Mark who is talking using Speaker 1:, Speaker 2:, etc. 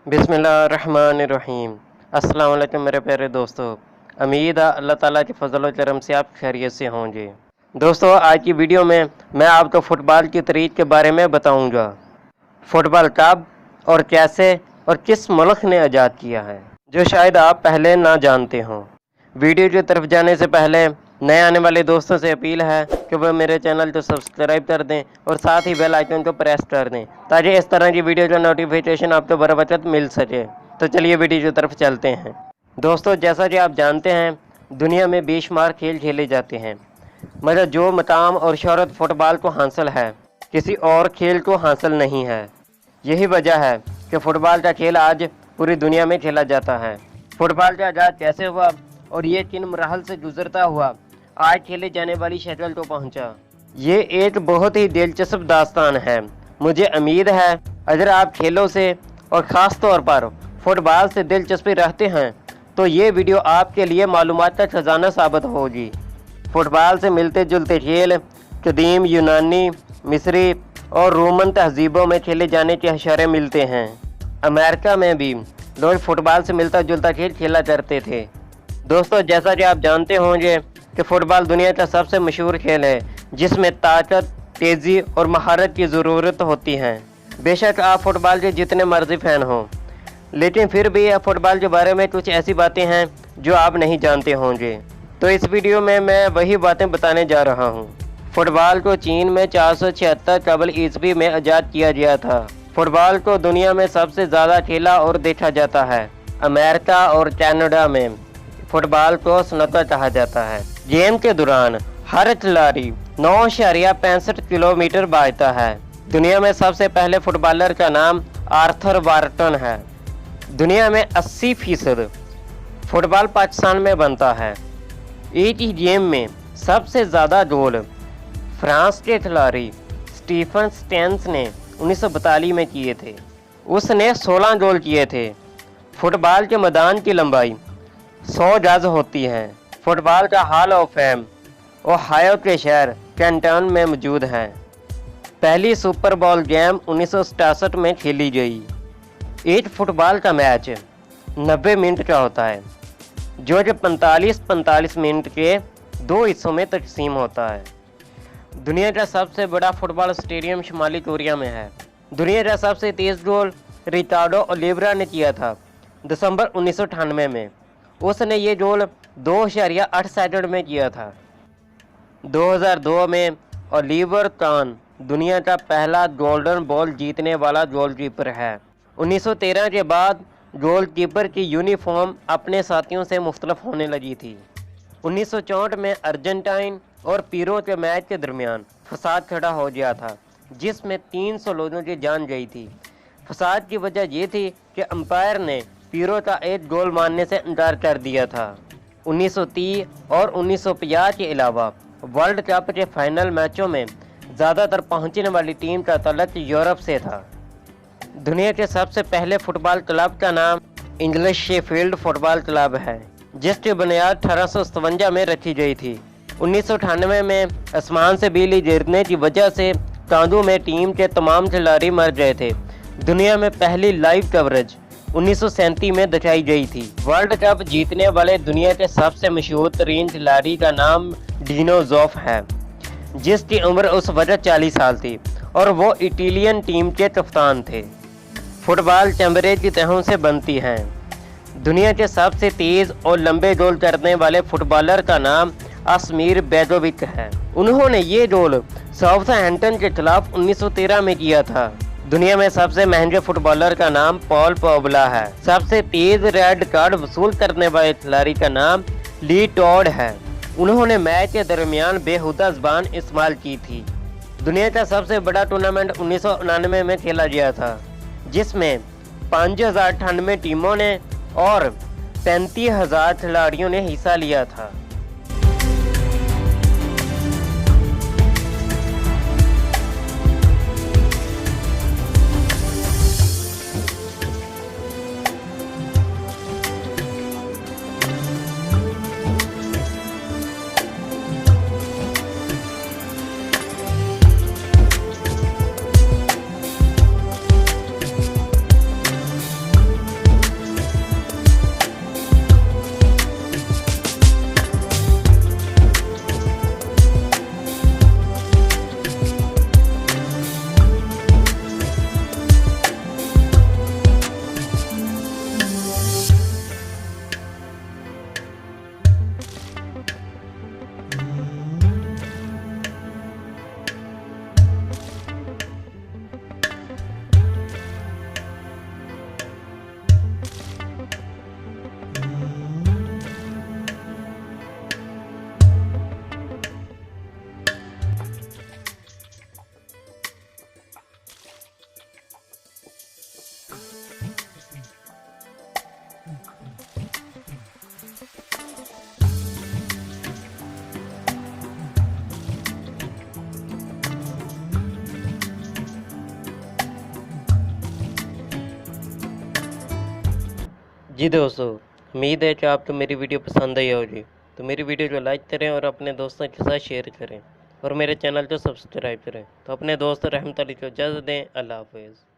Speaker 1: बिस्मिल्लाहिर्रहमानिर्रहीम। अस्सलाम वालेकुम मेरे प्यारे दोस्तों। उम्मीद है अल्लाह ताला के फजल व करम से आप खैरियत से होंगे। दोस्तों, आज की वीडियो में मैं आपको फ़ुटबॉल की तरीक़ के बारे में बताऊंगा। फ़ुटबॉल कब और कैसे और किस मुल्क ने आज़ाद किया है, जो शायद आप पहले ना जानते हों। वीडियो की तरफ जाने से पहले नए आने वाले दोस्तों से अपील है कि वह मेरे चैनल को सब्सक्राइब कर दें और साथ ही बेल आइकन को प्रेस कर दें, ताकि इस तरह की वीडियो का नोटिफिकेशन आपको बर वक्त मिल सके। तो चलिए वीडियो की तरफ चलते हैं। दोस्तों, जैसा कि आप जानते हैं, दुनिया में बेशुमार खेल खेले जाते हैं, मगर जो मकाम और शोहरत फ़ुटबॉल को हासिल है, किसी और खेल को हासिल नहीं है। यही वजह है कि फ़ुटबॉल का खेल आज पूरी दुनिया में खेला जाता है। फ़ुटबॉल का आगाज़ कैसे हुआ और ये किन मराहल से गुजरता हुआ आज खेले जाने वाली शक्ल को पहुंचा, ये एक बहुत ही दिलचस्प दास्तान है। मुझे उम्मीद है अगर आप खेलों से और ख़ास तौर पर फ़ुटबॉल से दिलचस्पी रखते हैं तो ये वीडियो आपके लिए मालूमात का खजाना साबित होगी। फ़ुटबॉल से मिलते जुलते खेल कदीम यूनानी, मिस्री और रोमन तहजीबों में खेले जाने के इशारे मिलते हैं। अमेरिका में भी लोग फ़ुटबॉल से मिलता जुलता खेल खेला करते थे। दोस्तों, जैसा कि आप जानते होंगे कि फ़ुटबॉल दुनिया का सबसे मशहूर खेल है, जिसमें ताकत, तेज़ी और महारत की ज़रूरत होती है। बेशक आप फ़ुटबॉल के जितने मर्जी फ़ैन हों, लेकिन फिर भी फ़ुटबॉल के बारे में कुछ ऐसी बातें हैं जो आप नहीं जानते होंगे। तो इस वीडियो में मैं वही बातें बताने जा रहा हूँ। फ़ुटबॉल को चीन में 476 कबल ईस्वी में आज़ाद किया गया था। फ़ुटबॉल को दुनिया में सबसे ज़्यादा खेला और देखा जाता है। अमेरिका और कनाडा में फ़ुटबॉल को स्नूकर कहा जाता है। गेम के दौरान हर खिलाड़ी 9.65 किलोमीटर भागता है। दुनिया में सबसे पहले फुटबॉलर का नाम आर्थर वार्टन है। दुनिया में 80% फुटबॉल पाकिस्तान में बनता है। एक ही गेम में सबसे ज़्यादा गोल फ्रांस के खिलाड़ी स्टीफन स्टेन्स ने 1942 में किए थे। उसने 16 गोल किए थे। फुटबॉल के मैदान की लंबाई 100 गज होती है। फुटबॉल का हॉल ऑफ फेम ओहायो के शहर कैंटन में मौजूद है। पहली सुपर बॉल गेम 1967 में खेली गई। एक फुटबॉल का मैच 90 मिनट का होता है, जो कि 45-45 मिनट के 2 हिस्सों में तकसीम होता है। दुनिया का सबसे बड़ा फुटबॉल स्टेडियम शुमाली कोरिया में है। दुनिया का सबसे तेज़ गोल रिकार्डो ओलिवेरा ने किया था दिसंबर 1998 में। उसने ये गोल 2.8 सेकंड में किया था। 2002 में ओलिवर कान दुनिया का पहला गोल्डन बॉल जीतने वाला गोलकीपर है। 1913 के बाद गोलकीपर की यूनिफॉर्म अपने साथियों से मुख्तलिफ होने लगी थी। 1964 में अर्जेंटाइन और पीरो के मैच के दरमियान फसाद खड़ा हो गया था, जिसमें 300 लोगों की जान गई थी। फसाद की वजह ये थी कि अंपायर ने पीरो का एक गोल मारने से इनकार कर दिया था। 1930 और 1950 के अलावा वर्ल्ड कप के फाइनल मैचों में ज़्यादातर पहुंचने वाली टीम का तल्लुक यूरोप से था। दुनिया के सबसे पहले फुटबॉल क्लब का नाम इंग्लिश शेफील्ड फुटबॉल क्लब है, जिसकी बुनियाद 1857 में रखी गई थी। 1998 में आसमान से बिजली गिरने की वजह से कांदू में टीम के तमाम खिलाड़ी मर गए थे। दुनिया में पहली लाइव कवरेज 1937 में दिखाई गई थी। वर्ल्ड कप जीतने वाले दुनिया के सबसे मशहूर तरीन खिलाड़ी का नाम डीनो ज़ोफ है, जिसकी उम्र उस वक्त 40 साल थी और वो इटालियन टीम के कप्तान थे। फुटबॉल चैम्बरे की तहों से बनती हैं। दुनिया के सबसे तेज़ और लंबे गोल करने वाले फुटबॉलर का नाम असमीर बेजोविक है। उन्होंने ये गोल साउथहैम्पटन के खिलाफ 1913 में किया था। दुनिया में सबसे महंगे फुटबॉलर का नाम पॉल पोगबा है। सबसे तेज रेड कार्ड वसूल करने वाले खिलाड़ी का नाम ली टॉड है। उन्होंने मैच के दरमियान बेहुदा ज़बान इस्तेमाल की थी। दुनिया का सबसे बड़ा टूर्नामेंट 1999 में खेला गया था, जिसमें 5098 टीमों ने और 35,000 खिलाड़ियों ने हिस्सा लिया था। जी दोस्तों, उम्मीद है कि आपको मेरी वीडियो पसंद आई होगी। तो मेरी वीडियो को लाइक करें और अपने दोस्तों के साथ शेयर करें और मेरे चैनल को सब्सक्राइब करें। तो अपने दोस्त रहमत अली को इजाज़त दें। अल्लाह हाफ़िज़।